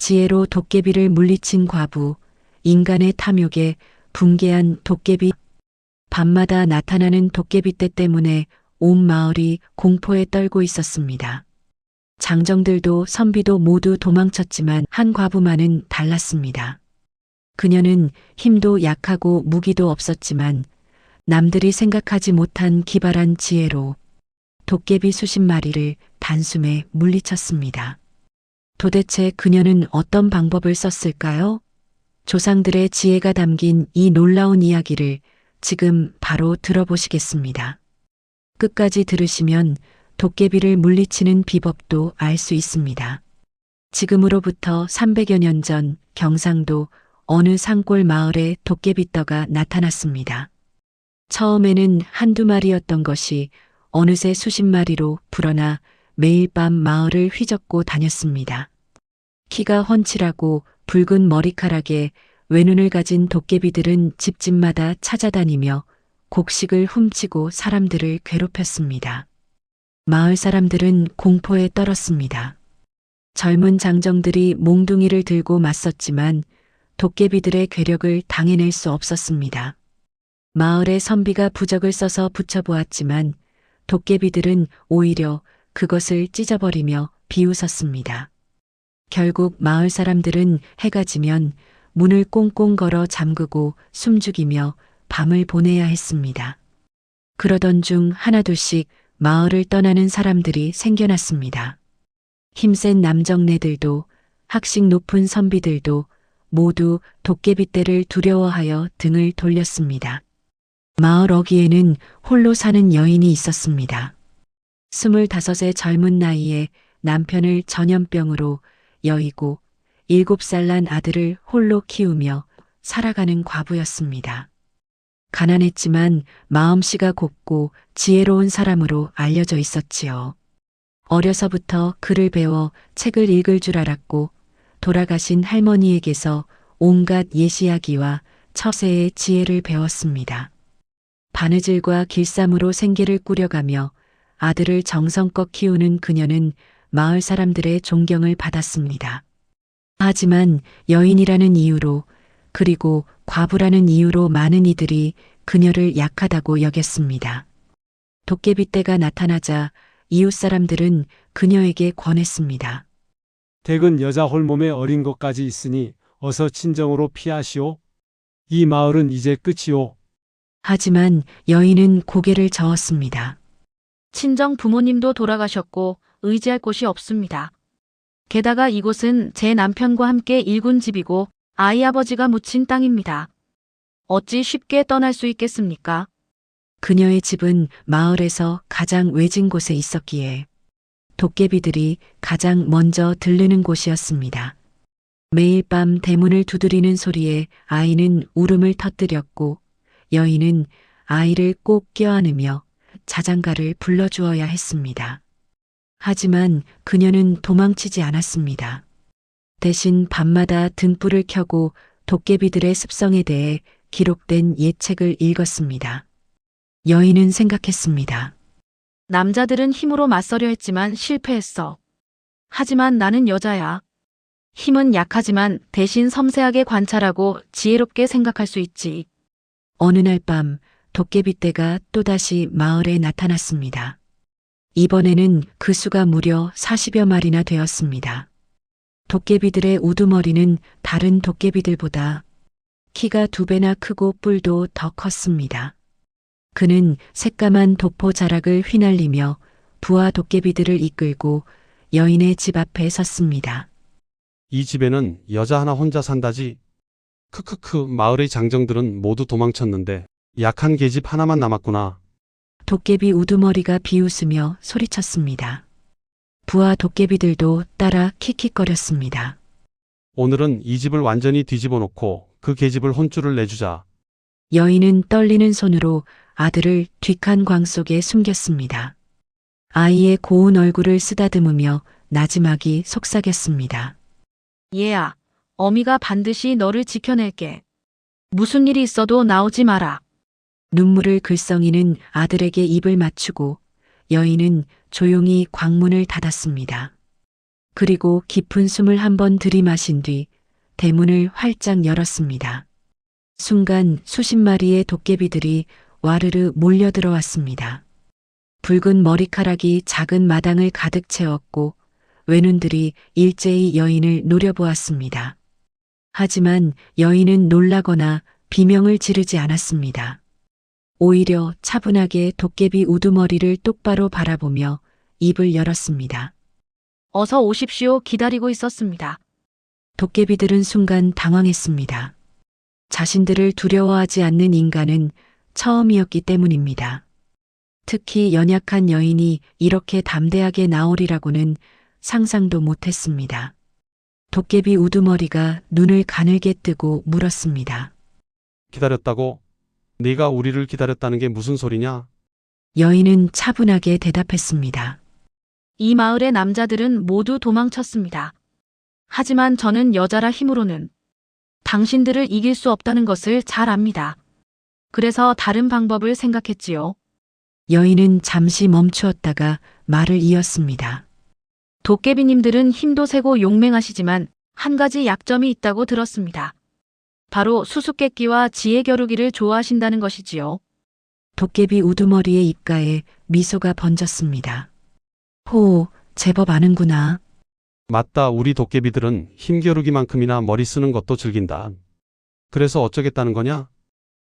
지혜로 도깨비를 물리친 과부, 인간의 탐욕에 붕괴한 도깨비. 밤마다 나타나는 도깨비떼 때문에 온 마을이 공포에 떨고 있었습니다. 장정들도 선비도 모두 도망쳤지만 한 과부만은 달랐습니다. 그녀는 힘도 약하고 무기도 없었지만 남들이 생각하지 못한 기발한 지혜로 도깨비 수십 마리를 단숨에 물리쳤습니다. 도대체 그녀는 어떤 방법을 썼을까요? 조상들의 지혜가 담긴 이 놀라운 이야기를 지금 바로 들어보시겠습니다. 끝까지 들으시면 도깨비를 물리치는 비법도 알 수 있습니다. 지금으로부터 300여 년 전 경상도 어느 산골 마을에 도깨비떼가 나타났습니다. 처음에는 한두 마리였던 것이 어느새 수십 마리로 불어나 매일 밤 마을을 휘젓고 다녔습니다. 키가 훤칠하고 붉은 머리카락에 외눈을 가진 도깨비들은 집집마다 찾아다니며 곡식을 훔치고 사람들을 괴롭혔습니다. 마을 사람들은 공포에 떨었습니다. 젊은 장정들이 몽둥이를 들고 맞섰지만 도깨비들의 괴력을 당해낼 수 없었습니다. 마을의 선비가 부적을 써서 붙여보았지만 도깨비들은 오히려 그것을 찢어버리며 비웃었습니다. 결국 마을 사람들은 해가 지면 문을 꽁꽁 걸어 잠그고 숨죽이며 밤을 보내야 했습니다. 그러던 중 하나둘씩 마을을 떠나는 사람들이 생겨났습니다. 힘센 남정네들도 학식 높은 선비들도 모두 도깨비떼를 두려워하여 등을 돌렸습니다. 마을 어귀에는 홀로 사는 여인이 있었습니다. 25의 젊은 나이에 남편을 전염병으로 여의고 7살 난 아들을 홀로 키우며 살아가는 과부였습니다. 가난했지만 마음씨가 곱고 지혜로운 사람으로 알려져 있었지요. 어려서부터 글을 배워 책을 읽을 줄 알았고 돌아가신 할머니에게서 온갖 예시야기와 처세의 지혜를 배웠습니다. 바느질과 길쌈으로 생계를 꾸려가며 아들을 정성껏 키우는 그녀는 마을 사람들의 존경을 받았습니다. 하지만 여인이라는 이유로 그리고 과부라는 이유로 많은 이들이 그녀를 약하다고 여겼습니다. 도깨비떼가 나타나자 이웃 사람들은 그녀에게 권했습니다. 댁은 여자 홀몸에 어린 것까지 있으니 어서 친정으로 피하시오. 이 마을은 이제 끝이오. 하지만 여인은 고개를 저었습니다. 친정 부모님도 돌아가셨고 의지할 곳이 없습니다. 게다가 이곳은 제 남편과 함께 일군 집이고 아이 아버지가 묻힌 땅입니다. 어찌 쉽게 떠날 수 있겠습니까? 그녀의 집은 마을에서 가장 외진 곳에 있었기에 도깨비들이 가장 먼저 들르는 곳이었습니다. 매일 밤 대문을 두드리는 소리에 아이는 울음을 터뜨렸고 여인은 아이를 꼭 껴안으며 자장가를 불러주어야 했습니다. 하지만 그녀는 도망치지 않았습니다. 대신 밤마다 등불을 켜고 도깨비들의 습성에 대해 기록된 예책을 읽었습니다. 여인은 생각했습니다. 남자들은 힘으로 맞서려 했지만 실패했어. 하지만 나는 여자야. 힘은 약하지만 대신 섬세하게 관찰하고 지혜롭게 생각할 수 있지. 어느 날 밤 도깨비떼가 또다시 마을에 나타났습니다. 이번에는 그 수가 무려 40여 마리나 되었습니다. 도깨비들의 우두머리는 다른 도깨비들보다 키가 2배나 크고 뿔도 더 컸습니다. 그는 새까만 도포 자락을 휘날리며 부하 도깨비들을 이끌고 여인의 집 앞에 섰습니다. 이 집에는 여자 하나 혼자 산다지. 크크크, 마을의 장정들은 모두 도망쳤는데 약한 계집 하나만 남았구나. 도깨비 우두머리가 비웃으며 소리쳤습니다. 부하 도깨비들도 따라 킥킥거렸습니다. 오늘은 이 집을 완전히 뒤집어 놓고 그 계집을 혼쭐을 내주자. 여인은 떨리는 손으로 아들을 뒷한 광 속에 숨겼습니다. 아이의 고운 얼굴을 쓰다듬으며 나지막이 속삭였습니다. 얘야, 어미가 반드시 너를 지켜낼게. 무슨 일이 있어도 나오지 마라. 눈물을 글썽이는 아들에게 입을 맞추고 여인은 조용히 광문을 닫았습니다. 그리고 깊은 숨을 한 번 들이마신 뒤 대문을 활짝 열었습니다. 순간 수십 마리의 도깨비들이 와르르 몰려들어왔습니다. 붉은 머리카락이 작은 마당을 가득 채웠고 외눈들이 일제히 여인을 노려보았습니다. 하지만 여인은 놀라거나 비명을 지르지 않았습니다. 오히려 차분하게 도깨비 우두머리를 똑바로 바라보며 입을 열었습니다. 어서 오십시오. 기다리고 있었습니다. 도깨비들은 순간 당황했습니다. 자신들을 두려워하지 않는 인간은 처음이었기 때문입니다. 특히 연약한 여인이 이렇게 담대하게 나오리라고는 상상도 못했습니다. 도깨비 우두머리가 눈을 가늘게 뜨고 물었습니다. 기다렸다고? 네가 우리를 기다렸다는 게 무슨 소리냐? 여인은 차분하게 대답했습니다. 이 마을의 남자들은 모두 도망쳤습니다. 하지만 저는 여자라 힘으로는 당신들을 이길 수 없다는 것을 잘 압니다. 그래서 다른 방법을 생각했지요. 여인은 잠시 멈추었다가 말을 이었습니다. 도깨비님들은 힘도 세고 용맹하시지만 한 가지 약점이 있다고 들었습니다. 바로 수수께끼와 지혜 겨루기를 좋아하신다는 것이지요. 도깨비 우두머리의 입가에 미소가 번졌습니다. 호, 제법 아는구나. 맞다. 우리 도깨비들은 힘겨루기만큼이나 머리 쓰는 것도 즐긴다. 그래서 어쩌겠다는 거냐?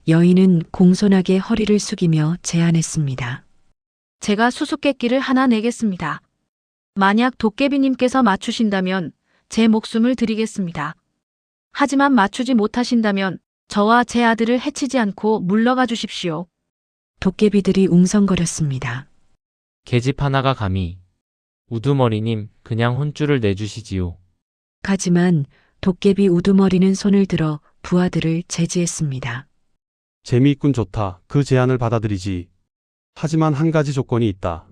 여인은 공손하게 허리를 숙이며 제안했습니다. 제가 수수께끼를 하나 내겠습니다. 만약 도깨비님께서 맞추신다면 제 목숨을 드리겠습니다. 하지만 맞추지 못하신다면 저와 제 아들을 해치지 않고 물러가 주십시오. 도깨비들이 웅성거렸습니다. 계집 하나가 감히. 우두머리님, 그냥 혼쭐을 내주시지요. 하지만 도깨비 우두머리는 손을 들어 부하들을 제지했습니다. 재미있군. 좋다. 그 제안을 받아들이지. 하지만 한 가지 조건이 있다.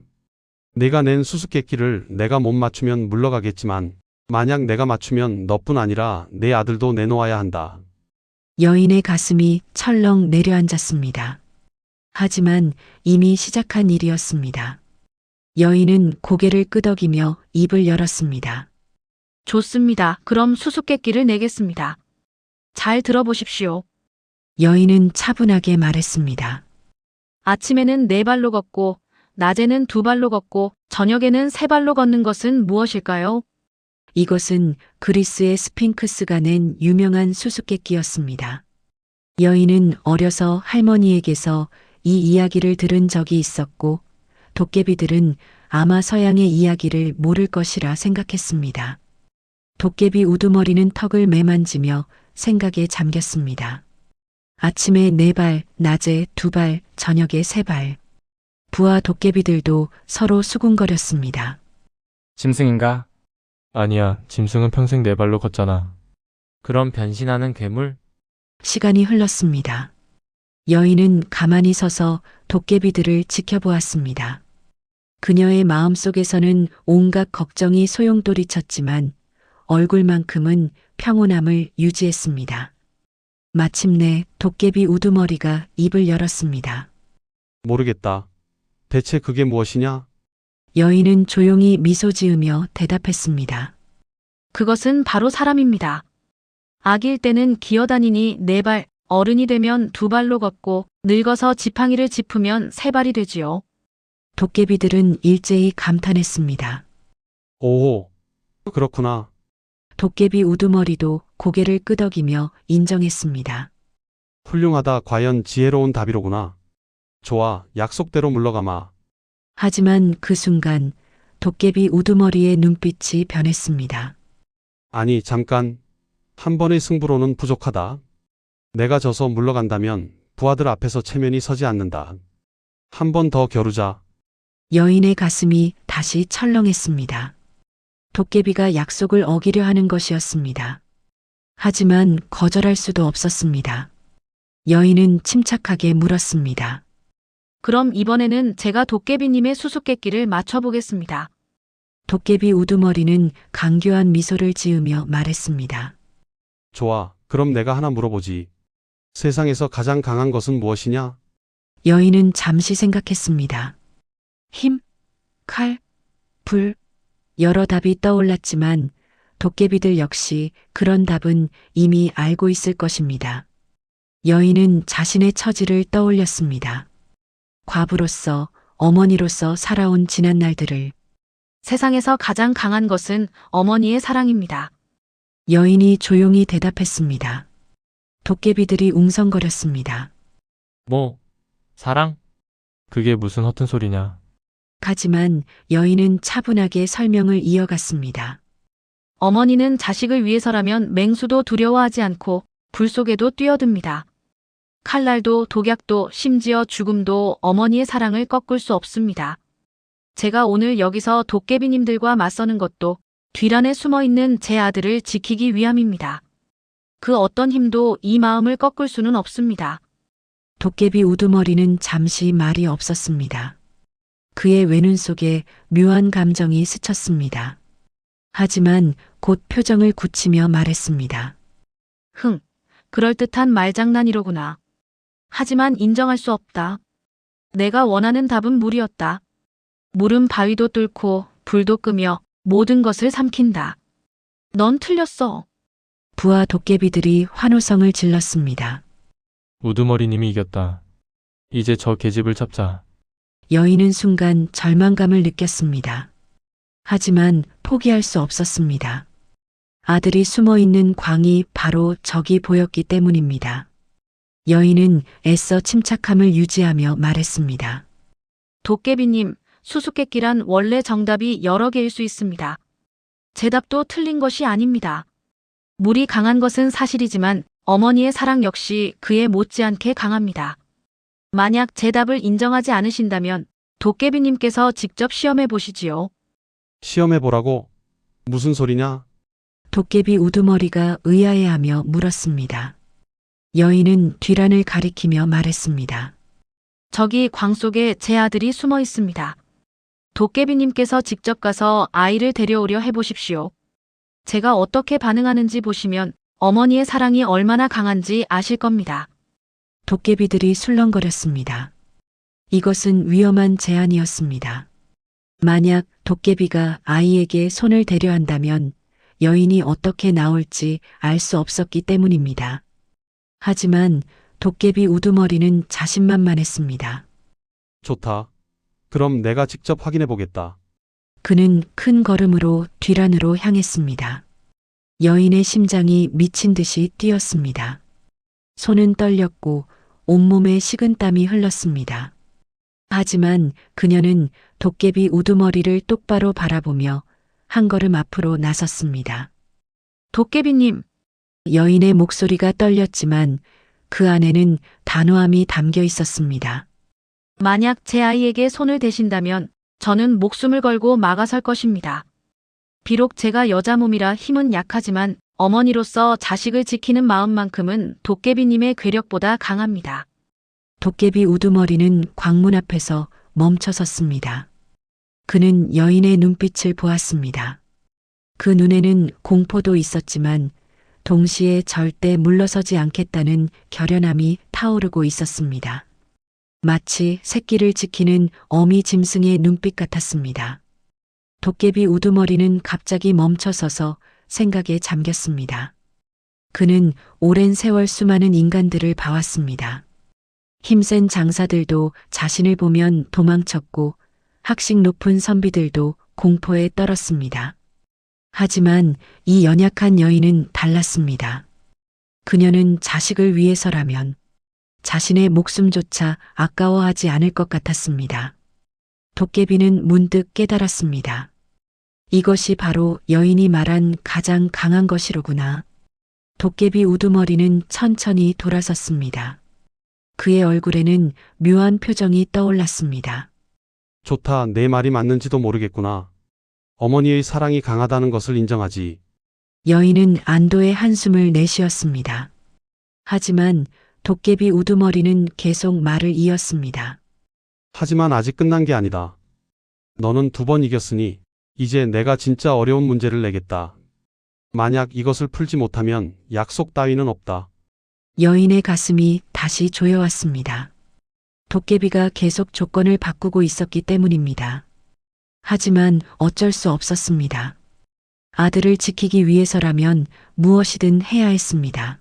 내가 낸 수수께끼를 내가 못 맞추면 물러가겠지만 만약 내가 맞추면 너뿐 아니라 내 아들도 내놓아야 한다. 여인의 가슴이 철렁 내려앉았습니다. 하지만 이미 시작한 일이었습니다. 여인은 고개를 끄덕이며 입을 열었습니다. 좋습니다. 그럼 수수께끼를 내겠습니다. 잘 들어보십시오. 여인은 차분하게 말했습니다. 아침에는 4발로 걷고 낮에는 2발로 걷고 저녁에는 3발로 걷는 것은 무엇일까요? 이것은 그리스의 스핑크스가 낸 유명한 수수께끼였습니다. 여인은 어려서 할머니에게서 이 이야기를 들은 적이 있었고 도깨비들은 아마 서양의 이야기를 모를 것이라 생각했습니다. 도깨비 우두머리는 턱을 매만지며 생각에 잠겼습니다. 아침에 4발, 낮에 2발, 저녁에 3발. 부하 도깨비들도 서로 수군거렸습니다. 짐승인가? 아니야, 짐승은 평생 4발로 걷잖아. 그럼 변신하는 괴물? 시간이 흘렀습니다. 여인은 가만히 서서 도깨비들을 지켜보았습니다. 그녀의 마음속에서는 온갖 걱정이 소용돌이쳤지만 얼굴만큼은 평온함을 유지했습니다. 마침내 도깨비 우두머리가 입을 열었습니다. 모르겠다. 대체 그게 무엇이냐? 여인은 조용히 미소 지으며 대답했습니다. 그것은 바로 사람입니다. 아기일 때는 기어다니니 4발, 어른이 되면 2발로 걷고 늙어서 지팡이를 짚으면 3발이 되지요. 도깨비들은 일제히 감탄했습니다. 오호, 그렇구나. 도깨비 우두머리도 고개를 끄덕이며 인정했습니다. 훌륭하다. 과연 지혜로운 답이로구나. 좋아, 약속대로 물러가마. 하지만 그 순간 도깨비 우두머리의 눈빛이 변했습니다. 아니, 잠깐. 한 번의 승부로는 부족하다. 내가 져서 물러간다면 부하들 앞에서 체면이 서지 않는다. 한 번 더 겨루자. 여인의 가슴이 다시 철렁했습니다. 도깨비가 약속을 어기려 하는 것이었습니다. 하지만 거절할 수도 없었습니다. 여인은 침착하게 물었습니다. 그럼 이번에는 제가 도깨비님의 수수께끼를 맞춰보겠습니다. 도깨비 우두머리는 강교한 미소를 지으며 말했습니다. 좋아, 그럼 내가 하나 물어보지. 세상에서 가장 강한 것은 무엇이냐? 여인은 잠시 생각했습니다. 힘, 칼, 불, 여러 답이 떠올랐지만 도깨비들 역시 그런 답은 이미 알고 있을 것입니다. 여인은 자신의 처지를 떠올렸습니다. 과부로서, 어머니로서 살아온 지난 날들을. 세상에서 가장 강한 것은 어머니의 사랑입니다. 여인이 조용히 대답했습니다. 도깨비들이 웅성거렸습니다. 뭐, 사랑? 그게 무슨 허튼 소리냐. 하지만 여인은 차분하게 설명을 이어갔습니다. 어머니는 자식을 위해서라면 맹수도 두려워하지 않고 불 속에도 뛰어듭니다. 칼날도 독약도 심지어 죽음도 어머니의 사랑을 꺾을 수 없습니다. 제가 오늘 여기서 도깨비님들과 맞서는 것도 뒤란에 숨어있는 제 아들을 지키기 위함입니다. 그 어떤 힘도 이 마음을 꺾을 수는 없습니다. 도깨비 우두머리는 잠시 말이 없었습니다. 그의 외눈 속에 묘한 감정이 스쳤습니다. 하지만 곧 표정을 굳히며 말했습니다. 그럴듯한 말장난이로구나. 하지만 인정할 수 없다. 내가 원하는 답은 물이었다. 물은 바위도 뚫고 불도 끄며 모든 것을 삼킨다. 넌 틀렸어. 부하 도깨비들이 환호성을 질렀습니다. 우두머리님이 이겼다. 이제 저 계집을 잡자. 여인은 순간 절망감을 느꼈습니다. 하지만 포기할 수 없었습니다. 아들이 숨어있는 광이 바로 저기 보였기 때문입니다. 여인은 애써 침착함을 유지하며 말했습니다. 도깨비님, 수수께끼란 원래 정답이 여러 개일 수 있습니다. 제 답도 틀린 것이 아닙니다. 물이 강한 것은 사실이지만 어머니의 사랑 역시 그에 못지않게 강합니다. 만약 제 답을 인정하지 않으신다면 도깨비님께서 직접 시험해 보시지요. 시험해보라고? 무슨 소리냐? 도깨비 우두머리가 의아해하며 물었습니다. 여인은 뒤란을 가리키며 말했습니다. 저기 광 속에 제 아들이 숨어 있습니다. 도깨비님께서 직접 가서 아이를 데려오려 해보십시오. 제가 어떻게 반응하는지 보시면 어머니의 사랑이 얼마나 강한지 아실 겁니다. 도깨비들이 술렁거렸습니다. 이것은 위험한 제안이었습니다. 만약 도깨비가 아이에게 손을 대려 한다면 여인이 어떻게 나올지 알 수 없었기 때문입니다. 하지만 도깨비 우두머리는 자신만만했습니다. 좋다. 그럼 내가 직접 확인해보겠다. 그는 큰 걸음으로 뒤란으로 향했습니다. 여인의 심장이 미친 듯이 뛰었습니다. 손은 떨렸고 온몸에 식은땀이 흘렀습니다. 하지만 그녀는 도깨비 우두머리를 똑바로 바라보며 한 걸음 앞으로 나섰습니다. 도깨비님, 여인의 목소리가 떨렸지만 그 안에는 단호함이 담겨 있었습니다. 만약 제 아이에게 손을 대신다면 저는 목숨을 걸고 막아설 것입니다. 비록 제가 여자 몸이라 힘은 약하지만 어머니로서 자식을 지키는 마음만큼은 도깨비님의 괴력보다 강합니다. 도깨비 우두머리는 광문 앞에서 멈춰 섰습니다. 그는 여인의 눈빛을 보았습니다. 그 눈에는 공포도 있었지만 동시에 절대 물러서지 않겠다는 결연함이 타오르고 있었습니다. 마치 새끼를 지키는 어미 짐승의 눈빛 같았습니다. 도깨비 우두머리는 갑자기 멈춰서서 생각에 잠겼습니다. 그는 오랜 세월 수많은 인간들을 봐왔습니다. 힘센 장사들도 자신을 보면 도망쳤고 학식 높은 선비들도 공포에 떨었습니다. 하지만 이 연약한 여인은 달랐습니다. 그녀는 자식을 위해서라면 자신의 목숨조차 아까워하지 않을 것 같았습니다. 도깨비는 문득 깨달았습니다. 이것이 바로 여인이 말한 가장 강한 것이로구나. 도깨비 우두머리는 천천히 돌아섰습니다. 그의 얼굴에는 묘한 표정이 떠올랐습니다. 좋다. 내 말이 맞는지도 모르겠구나. 어머니의 사랑이 강하다는 것을 인정하지. 여인은 안도의 한숨을 내쉬었습니다. 하지만 도깨비 우두머리는 계속 말을 이었습니다. 하지만 아직 끝난 게 아니다. 너는 2번 이겼으니 이제 내가 진짜 어려운 문제를 내겠다. 만약 이것을 풀지 못하면 약속 따위는 없다. 여인의 가슴이 다시 조여왔습니다. 도깨비가 계속 조건을 바꾸고 있었기 때문입니다. 하지만 어쩔 수 없었습니다. 아들을 지키기 위해서라면 무엇이든 해야 했습니다.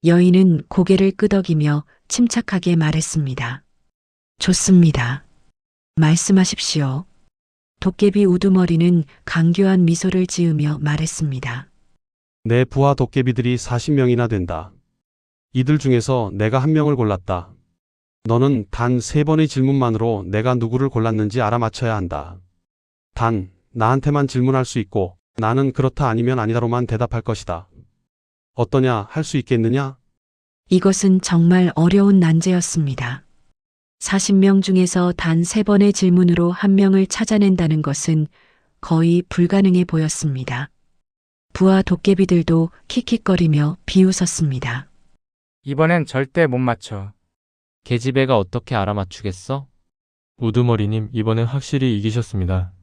여인은 고개를 끄덕이며 침착하게 말했습니다. 좋습니다. 말씀하십시오. 도깨비 우두머리는 강교한 미소를 지으며 말했습니다. 내 부하 도깨비들이 40명이나 된다. 이들 중에서 내가 한 명을 골랐다. 너는 단 3번의 질문만으로 내가 누구를 골랐는지 알아맞혀야 한다. 단, 나한테만 질문할 수 있고 나는 그렇다 아니면 아니다로만 대답할 것이다. 어떠냐, 할 수 있겠느냐? 이것은 정말 어려운 난제였습니다. 40명 중에서 단 3번의 질문으로 한 명을 찾아낸다는 것은 거의 불가능해 보였습니다. 부하 도깨비들도 킥킥거리며 비웃었습니다. 이번엔 절대 못 맞춰. 계집애가 어떻게 알아맞추겠어? 우두머리님, 이번엔 확실히 이기셨습니다.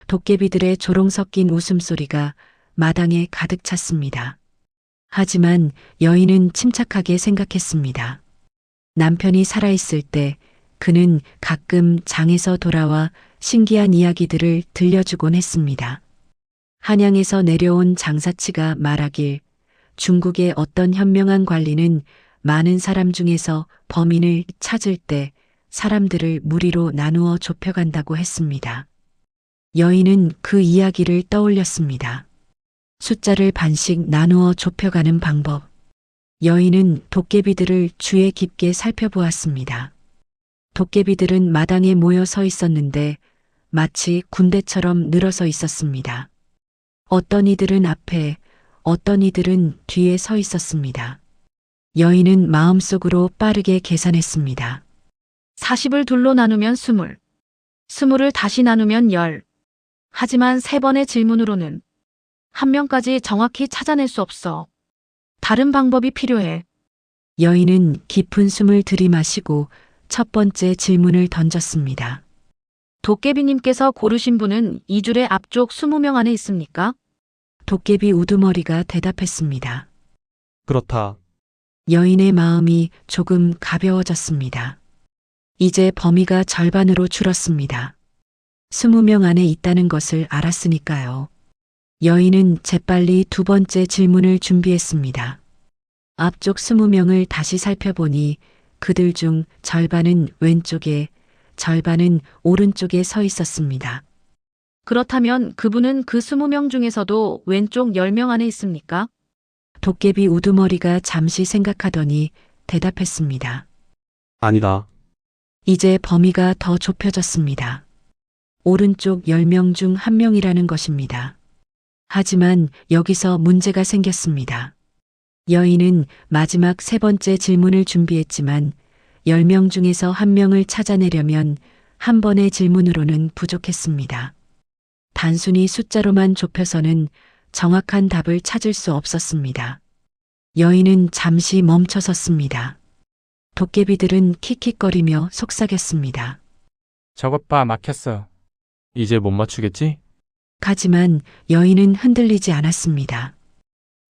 도깨비들의 조롱 섞인 웃음소리가 마당에 가득 찼습니다. 하지만 여인은 침착하게 생각했습니다. 남편이 살아있을 때 그는 가끔 장에서 돌아와 신기한 이야기들을 들려주곤 했습니다. 한양에서 내려온 장사치가 말하길 중국의 어떤 현명한 관리는 많은 사람 중에서 범인을 찾을 때 사람들을 무리로 나누어 좁혀간다고 했습니다. 여인은 그 이야기를 떠올렸습니다. 숫자를 반씩 나누어 좁혀가는 방법. 여인은 도깨비들을 주의 깊게 살펴보았습니다. 도깨비들은 마당에 모여 서 있었는데 마치 군대처럼 늘어서 있었습니다. 어떤 이들은 앞에, 어떤 이들은 뒤에 서 있었습니다. 여인은 마음속으로 빠르게 계산했습니다. 40을 둘로 나누면 20, 20을 다시 나누면 10. 하지만 3번의 질문으로는 한 명까지 정확히 찾아낼 수 없어. 다른 방법이 필요해. 여인은 깊은 숨을 들이마시고 첫 번째 질문을 던졌습니다. 도깨비님께서 고르신 분은 이 줄의 앞쪽 20명 안에 있습니까? 도깨비 우두머리가 대답했습니다. 그렇다. 여인의 마음이 조금 가벼워졌습니다. 이제 범위가 절반으로 줄었습니다. 20명 안에 있다는 것을 알았으니까요. 여인은 재빨리 두 번째 질문을 준비했습니다. 앞쪽 20명을 다시 살펴보니 그들 중 절반은 왼쪽에, 절반은 오른쪽에 서 있었습니다. 그렇다면 그분은 그 20명 중에서도 왼쪽 10명 안에 있습니까? 도깨비 우두머리가 잠시 생각하더니 대답했습니다. 아니다. 이제 범위가 더 좁혀졌습니다. 오른쪽 10명 중 1명이라는 것입니다. 하지만 여기서 문제가 생겼습니다. 여인은 마지막 3번째 질문을 준비했지만 10명 중에서 1명을 찾아내려면 한 번의 질문으로는 부족했습니다. 단순히 숫자로만 좁혀서는 정확한 답을 찾을 수 없었습니다. 여인은 잠시 멈춰섰습니다. 도깨비들은 킥킥거리며 속삭였습니다. 저것 봐, 막혔어. 이제 못 맞추겠지? 하지만 여인은 흔들리지 않았습니다.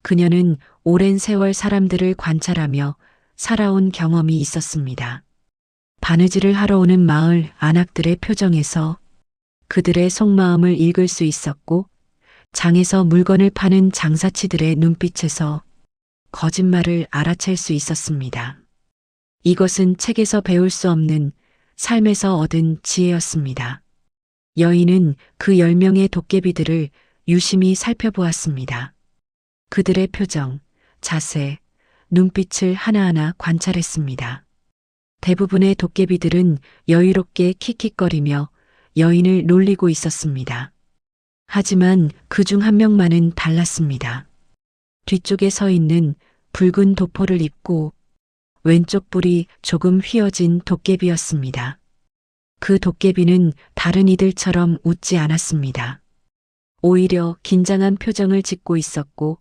그녀는 오랜 세월 사람들을 관찰하며 살아온 경험이 있었습니다. 바느질을 하러 오는 마을 안악들의 표정에서 그들의 속마음을 읽을 수 있었고 장에서 물건을 파는 장사치들의 눈빛에서 거짓말을 알아챌 수 있었습니다. 이것은 책에서 배울 수 없는 삶에서 얻은 지혜였습니다. 여인은 그 10명의 도깨비들을 유심히 살펴보았습니다. 그들의 표정, 자세, 눈빛을 하나하나 관찰했습니다. 대부분의 도깨비들은 여유롭게 킥킥거리며 여인을 놀리고 있었습니다. 하지만 그중 1명만은 달랐습니다. 뒤쪽에 서 있는 붉은 도포를 입고 왼쪽 뿔이 조금 휘어진 도깨비였습니다. 그 도깨비는 다른 이들처럼 웃지 않았습니다. 오히려 긴장한 표정을 짓고 있었고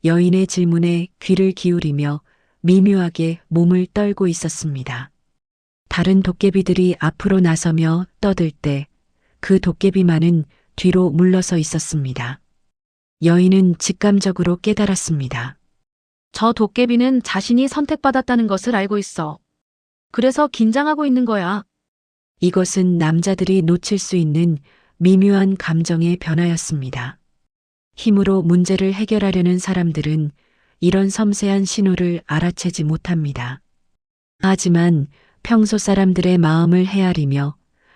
여인의 질문에 귀를 기울이며 미묘하게 몸을 떨고 있었습니다. 다른 도깨비들이 앞으로 나서며 떠들 때 그 도깨비만은 뒤로 물러서 있었습니다. 여인은 직감적으로 깨달았습니다. 저 도깨비는 자신이 선택받았다는 것을 알고 있어. 그래서 긴장하고 있는 거야. 이것은 남자들이 놓칠 수 있는 미묘한 감정의 변화였습니다. 힘으로 문제를 해결하려는 사람들은 이런 섬세한 신호를 알아채지 못합니다. 하지만 평소 사람들의 마음을 헤아리며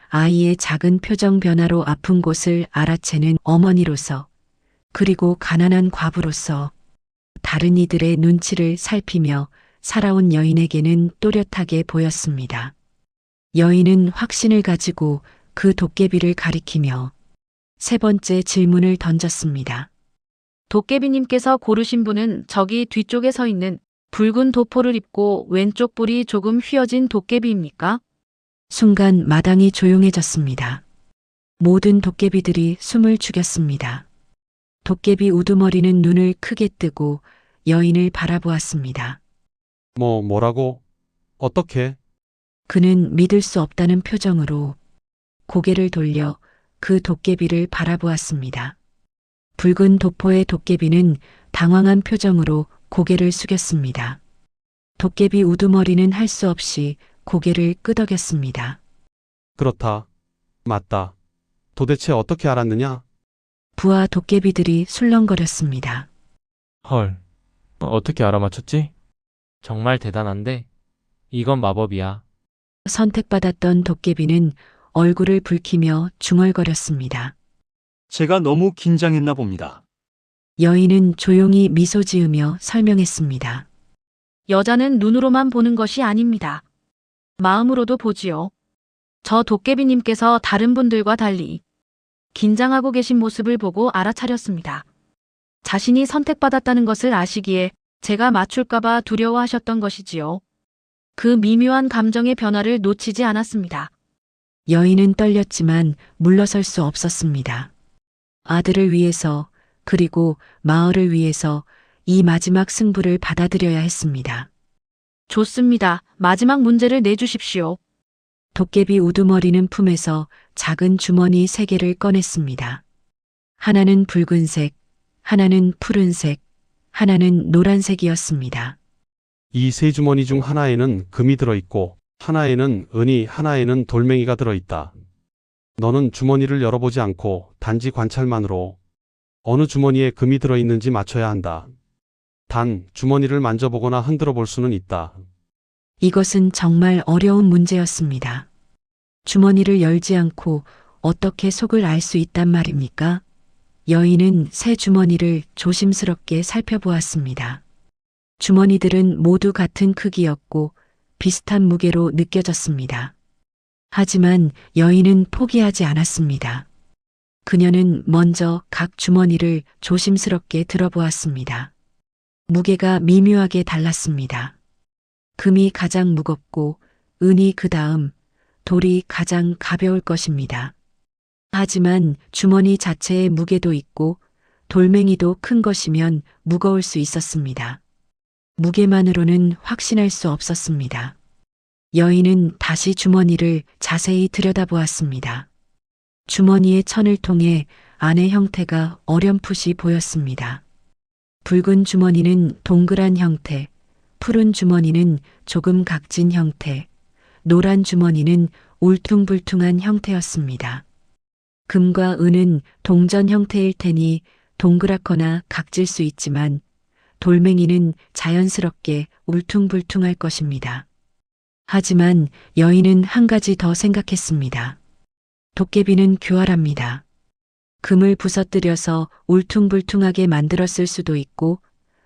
아이의 작은 표정 변화로 아픈 곳을 알아채는 어머니로서, 그리고 가난한 과부로서 다른 이들의 눈치를 살피며 살아온 여인에게는 또렷하게 보였습니다. 여인은 확신을 가지고 그 도깨비를 가리키며 세 번째 질문을 던졌습니다. 도깨비님께서 고르신 분은 저기 뒤쪽에 서 있는 붉은 도포를 입고 왼쪽 뿔이 조금 휘어진 도깨비입니까? 순간 마당이 조용해졌습니다. 모든 도깨비들이 숨을 죽였습니다. 도깨비 우두머리는 눈을 크게 뜨고 여인을 바라보았습니다. 뭐라고? 어떻게? 그는 믿을 수 없다는 표정으로 고개를 돌려 그 도깨비를 바라보았습니다. 붉은 도포의 도깨비는 당황한 표정으로 고개를 숙였습니다. 도깨비 우두머리는 할 수 없이 고개를 끄덕였습니다. 그렇다. 맞다. 도대체 어떻게 알았느냐? 부하 도깨비들이 술렁거렸습니다. 헐, 어떻게 알아맞혔지? 정말 대단한데? 이건 마법이야. 선택받았던 도깨비는 얼굴을 붉히며 중얼거렸습니다. 제가 너무 긴장했나 봅니다. 여인은 조용히 미소 지으며 설명했습니다. 여자는 눈으로만 보는 것이 아닙니다. 마음으로도 보지요. 저 도깨비님께서 다른 분들과 달리 긴장하고 계신 모습을 보고 알아차렸습니다. 자신이 선택받았다는 것을 아시기에 제가 맞출까봐 두려워하셨던 것이지요. 그 미묘한 감정의 변화를 놓치지 않았습니다. 여인은 떨렸지만 물러설 수 없었습니다. 아들을 위해서, 그리고 마을을 위해서 이 마지막 승부를 받아들여야 했습니다. 좋습니다. 마지막 문제를 내주십시오. 도깨비 우두머리는 품에서 작은 주머니 3개를 꺼냈습니다. 하나는 붉은색, 하나는 푸른색, 하나는 노란색이었습니다. 이 세 주머니 중 하나에는 금이 들어있고, 하나에는 은이, 하나에는 돌멩이가 들어있다. 너는 주머니를 열어보지 않고 단지 관찰만으로 어느 주머니에 금이 들어있는지 맞춰야 한다. 단, 주머니를 만져보거나 흔들어 볼 수는 있다. 이것은 정말 어려운 문제였습니다. 주머니를 열지 않고 어떻게 속을 알 수 있단 말입니까? 여인은 새 주머니를 조심스럽게 살펴보았습니다. 주머니들은 모두 같은 크기였고 비슷한 무게로 느껴졌습니다. 하지만 여인은 포기하지 않았습니다. 그녀는 먼저 각 주머니를 조심스럽게 들어보았습니다. 무게가 미묘하게 달랐습니다. 금이 가장 무겁고 은이 그 다음, 돌이 가장 가벼울 것입니다. 하지만 주머니 자체의 무게도 있고 돌멩이도 큰 것이면 무거울 수 있었습니다. 무게만으로는 확신할 수 없었습니다. 여인은 다시 주머니를 자세히 들여다보았습니다. 주머니의 천을 통해 안의 형태가 어렴풋이 보였습니다. 붉은 주머니는 동그란 형태, 푸른 주머니는 조금 각진 형태, 노란 주머니는 울퉁불퉁한 형태였습니다. 금과 은은 동전 형태일 테니 동그랗거나 각질 수 있지만 돌멩이는 자연스럽게 울퉁불퉁할 것입니다. 하지만 여인은 한 가지 더 생각했습니다. 도깨비는 교활합니다. 금을 부서뜨려서 울퉁불퉁하게 만들었을 수도 있고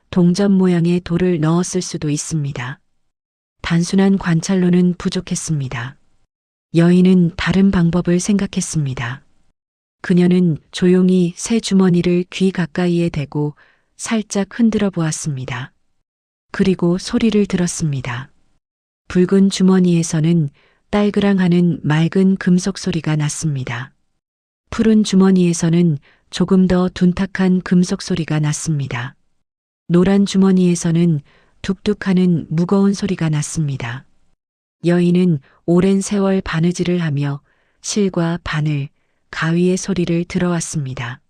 동전 모양의 돌을 넣었을 수도 있습니다. 단순한 관찰로는 부족했습니다. 여인은 다른 방법을 생각했습니다. 그녀는 조용히 새 주머니를 귀 가까이에 대고 살짝 흔들어 보았습니다. 그리고 소리를 들었습니다. 붉은 주머니에서는 딸그랑하는 맑은 금속 소리가 났습니다. 푸른 주머니에서는 조금 더 둔탁한 금속 소리가 났습니다. 노란 주머니에서는 툭툭하는 무거운 소리가 났습니다. 여인은 오랜 세월 바느질을 하며 실과 바늘, 가위의 소리를 들어왔습니다.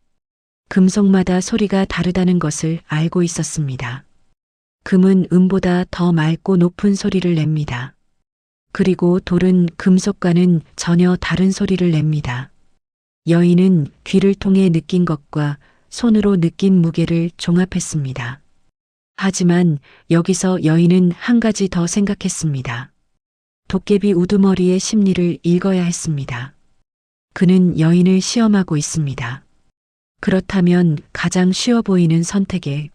금속마다 소리가 다르다는 것을 알고 있었습니다. 금은 은보다 더 맑고 높은 소리를 냅니다. 그리고 돌은 금속과는 전혀 다른 소리를 냅니다. 여인은 귀를 통해 느낀 것과 손으로 느낀 무게를 종합했습니다. 하지만 여기서 여인은 한 가지 더 생각했습니다. 도깨비 우두머리의 심리를 읽어야 했습니다. 그는 여인을 시험하고 있습니다. 그렇다면 가장 쉬워 보이는 선택에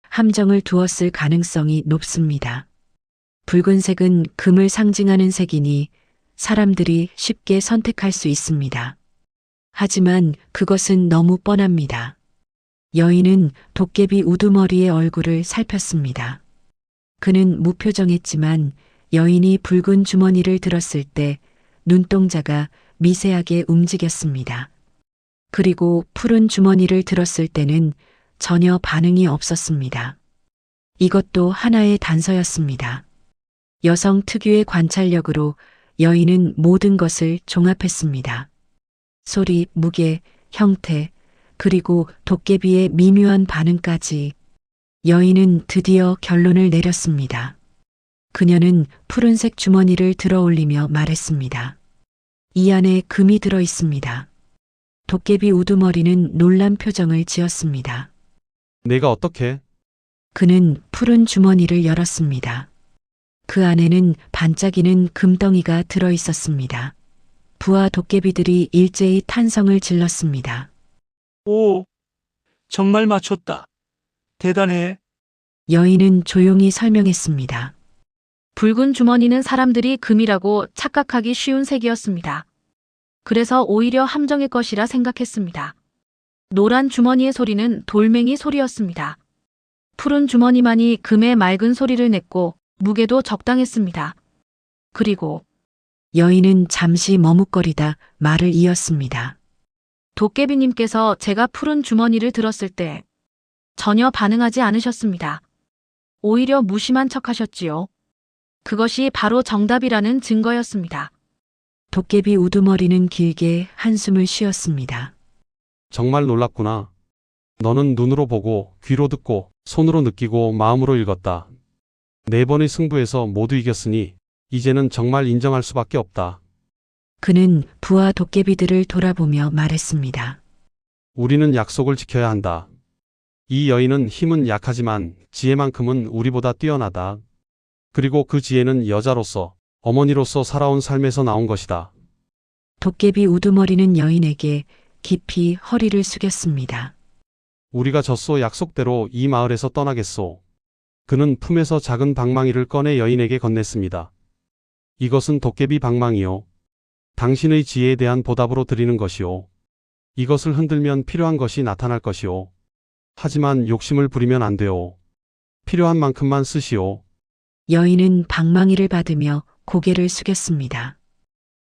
함정을 두었을 가능성이 높습니다. 붉은색은 금을 상징하는 색이니 사람들이 쉽게 선택할 수 있습니다. 하지만 그것은 너무 뻔합니다. 여인은 도깨비 우두머리의 얼굴을 살폈습니다. 그는 무표정했지만 여인이 붉은 주머니를 들었을 때 눈동자가 미세하게 움직였습니다. 그리고 푸른 주머니를 들었을 때는 전혀 반응이 없었습니다. 이것도 하나의 단서였습니다. 여성 특유의 관찰력으로 여인은 모든 것을 종합했습니다. 소리, 무게, 형태, 그리고 도깨비의 미묘한 반응까지. 여인은 드디어 결론을 내렸습니다. 그녀는 푸른색 주머니를 들어올리며 말했습니다. 이 안에 금이 들어 있습니다. 도깨비 우두머리는 놀란 표정을 지었습니다. 내가 어떻게? 그는 푸른 주머니를 열었습니다. 그 안에는 반짝이는 금덩이가 들어 있었습니다. 부하 도깨비들이 일제히 탄성을 질렀습니다. 오, 정말 맞췄다. 대단해. 여인은 조용히 설명했습니다. 붉은 주머니는 사람들이 금이라고 착각하기 쉬운 색이었습니다. 그래서 오히려 함정의 것이라 생각했습니다. 노란 주머니의 소리는 돌멩이 소리였습니다. 푸른 주머니만이 금의 맑은 소리를 냈고 무게도 적당했습니다. 그리고 여인은 잠시 머뭇거리다 말을 이었습니다. 도깨비님께서 제가 푸른 주머니를 들었을 때 전혀 반응하지 않으셨습니다. 오히려 무심한 척 하셨지요. 그것이 바로 정답이라는 증거였습니다. 도깨비 우두머리는 길게 한숨을 쉬었습니다. 정말 놀랍구나. 너는 눈으로 보고, 귀로 듣고, 손으로 느끼고, 마음으로 읽었다. 4번의 승부에서 모두 이겼으니 이제는 정말 인정할 수밖에 없다. 그는 부하 도깨비들을 돌아보며 말했습니다. 우리는 약속을 지켜야 한다. 이 여인은 힘은 약하지만 지혜만큼은 우리보다 뛰어나다. 그리고 그 지혜는 여자로서, 어머니로서 살아온 삶에서 나온 것이다. 도깨비 우두머리는 여인에게 깊이 허리를 숙였습니다. 우리가 졌소. 약속대로 이 마을에서 떠나겠소. 그는 품에서 작은 방망이를 꺼내 여인에게 건넸습니다. 이것은 도깨비 방망이요. 당신의 지혜에 대한 보답으로 드리는 것이요. 이것을 흔들면 필요한 것이 나타날 것이요. 하지만 욕심을 부리면 안 돼요. 필요한 만큼만 쓰시오. 여인은 방망이를 받으며 고개를 숙였습니다.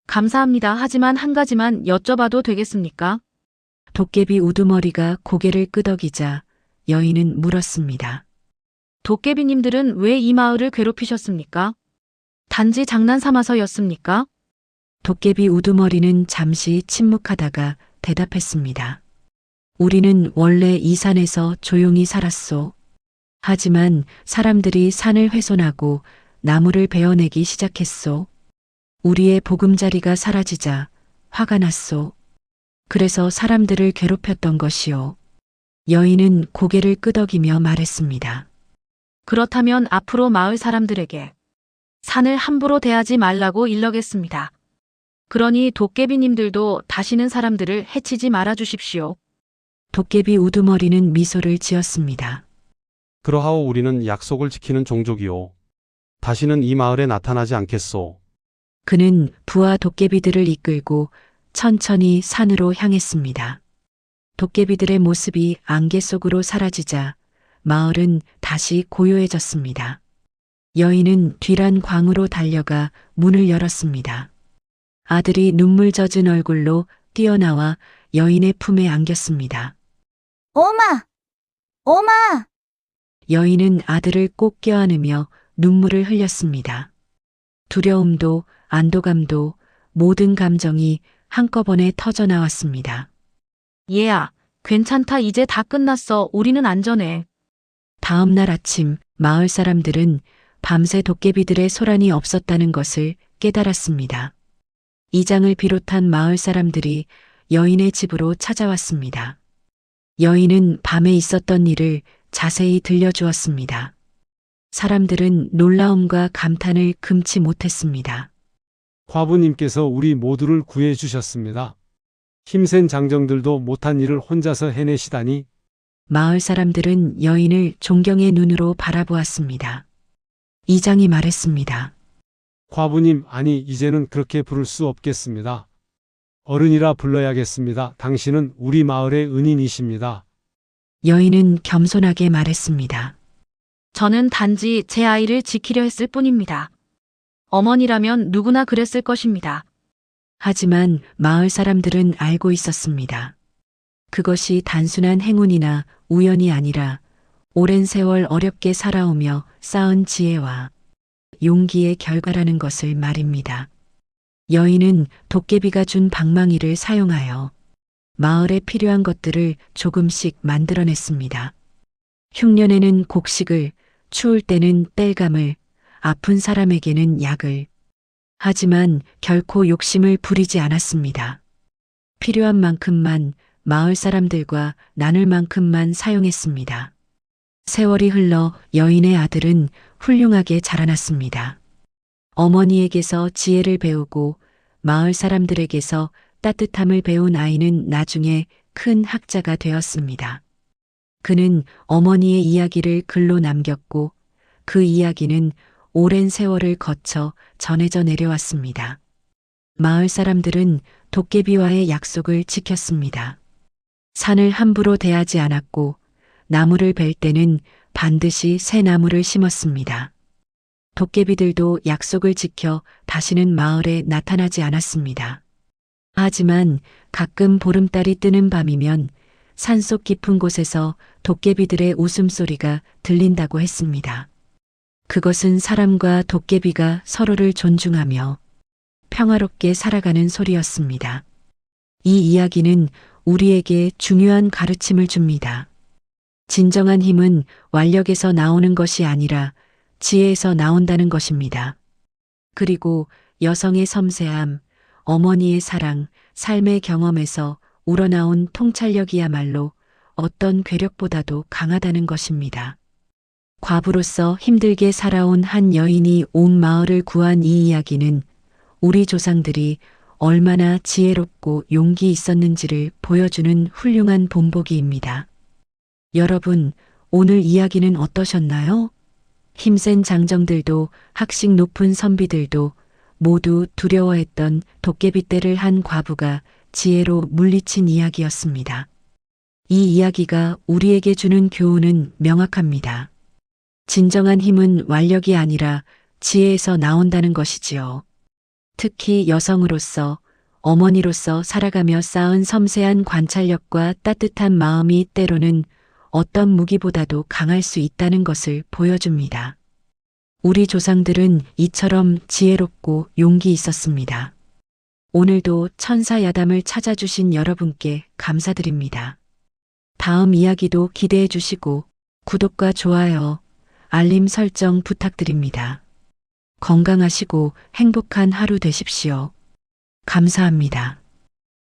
감사합니다. 하지만 한 가지만 여쭤봐도 되겠습니까? 도깨비 우두머리가 고개를 끄덕이자 여인은 물었습니다. 도깨비님들은 왜 이 마을을 괴롭히셨습니까? 단지 장난 삼아서였습니까? 도깨비 우두머리는 잠시 침묵하다가 대답했습니다. 우리는 원래 이 산에서 조용히 살았소. 하지만 사람들이 산을 훼손하고 나무를 베어내기 시작했소. 우리의 보금자리가 사라지자 화가 났소. 그래서 사람들을 괴롭혔던 것이요. 여인은 고개를 끄덕이며 말했습니다. 그렇다면 앞으로 마을 사람들에게 산을 함부로 대하지 말라고 일러겠습니다. 그러니 도깨비님들도 다시는 사람들을 해치지 말아 주십시오. 도깨비 우두머리는 미소를 지었습니다. 그러하오. 우리는 약속을 지키는 종족이요. 다시는 이 마을에 나타나지 않겠소. 그는 부하 도깨비들을 이끌고 천천히 산으로 향했습니다. 도깨비들의 모습이 안개 속으로 사라지자 마을은 다시 고요해졌습니다. 여인은 뒤란 광으로 달려가 문을 열었습니다. 아들이 눈물 젖은 얼굴로 뛰어나와 여인의 품에 안겼습니다. 엄마! 엄마! 여인은 아들을 꼭 껴안으며 눈물을 흘렸습니다. 두려움도 안도감도 모든 감정이 한꺼번에 터져 나왔습니다. 얘야, 괜찮다. 이제 다 끝났어. 우리는 안전해. 다음 날 아침 마을 사람들은 밤새 도깨비들의 소란이 없었다는 것을 깨달았습니다. 이장을 비롯한 마을 사람들이 여인의 집으로 찾아왔습니다. 여인은 밤에 있었던 일을 자세히 들려주었습니다. 사람들은 놀라움과 감탄을 금치 못했습니다. 과부님께서 우리 모두를 구해 주셨습니다. 힘센 장정들도 못한 일을 혼자서 해내시다니. 마을 사람들은 여인을 존경의 눈으로 바라보았습니다. 이장이 말했습니다. 과부님, 아니 이제는 그렇게 부를 수 없겠습니다. 어른이라 불러야겠습니다. 당신은 우리 마을의 은인이십니다. 여인은 겸손하게 말했습니다. 저는 단지 제 아이를 지키려 했을 뿐입니다. 어머니라면 누구나 그랬을 것입니다. 하지만 마을 사람들은 알고 있었습니다. 그것이 단순한 행운이나 우연이 아니라 오랜 세월 어렵게 살아오며 쌓은 지혜와 용기의 결과라는 것을 말입니다. 여인은 도깨비가 준 방망이를 사용하여 마을에 필요한 것들을 조금씩 만들어냈습니다. 흉년에는 곡식을, 추울 때는 땔감을, 아픈 사람에게는 약을. 하지만 결코 욕심을 부리지 않았습니다. 필요한 만큼만 마을 사람들과 나눌 만큼만 사용했습니다. 세월이 흘러 여인의 아들은 훌륭하게 자라났습니다. 어머니에게서 지혜를 배우고 마을 사람들에게서 따뜻함을 배운 아이는 나중에 큰 학자가 되었습니다. 그는 어머니의 이야기를 글로 남겼고 그 이야기는 오랜 세월을 거쳐 전해져 내려왔습니다. 마을 사람들은 도깨비와의 약속을 지켰습니다. 산을 함부로 대하지 않았고 나무를 벨 때는 반드시 새 나무를 심었습니다. 도깨비들도 약속을 지켜 다시는 마을에 나타나지 않았습니다. 하지만 가끔 보름달이 뜨는 밤이면 산속 깊은 곳에서 도깨비들의 웃음소리가 들린다고 했습니다. 그것은 사람과 도깨비가 서로를 존중하며 평화롭게 살아가는 소리였습니다. 이 이야기는 우리에게 중요한 가르침을 줍니다. 진정한 힘은 완력에서 나오는 것이 아니라 지혜에서 나온다는 것입니다. 그리고 여성의 섬세함, 어머니의 사랑, 삶의 경험에서 우러나온 통찰력이야말로 어떤 괴력보다도 강하다는 것입니다. 과부로서 힘들게 살아온 한 여인이 온 마을을 구한 이 이야기는 우리 조상들이 얼마나 지혜롭고 용기 있었는지를 보여주는 훌륭한 본보기입니다. 여러분, 오늘 이야기는 어떠셨나요? 힘센 장정들도 학식 높은 선비들도 모두 두려워했던 도깨비 떼를 한 과부가 지혜로 물리친 이야기였습니다. 이 이야기가 우리에게 주는 교훈은 명확합니다. 진정한 힘은 완력이 아니라 지혜에서 나온다는 것이지요. 특히 여성으로서, 어머니로서 살아가며 쌓은 섬세한 관찰력과 따뜻한 마음이 때로는 어떤 무기보다도 강할 수 있다는 것을 보여줍니다. 우리 조상들은 이처럼 지혜롭고 용기 있었습니다. 오늘도 천사 야담을 찾아주신 여러분께 감사드립니다. 다음 이야기도 기대해 주시고 구독과 좋아요, 알림 설정 부탁드립니다. 건강하시고 행복한 하루 되십시오. 감사합니다.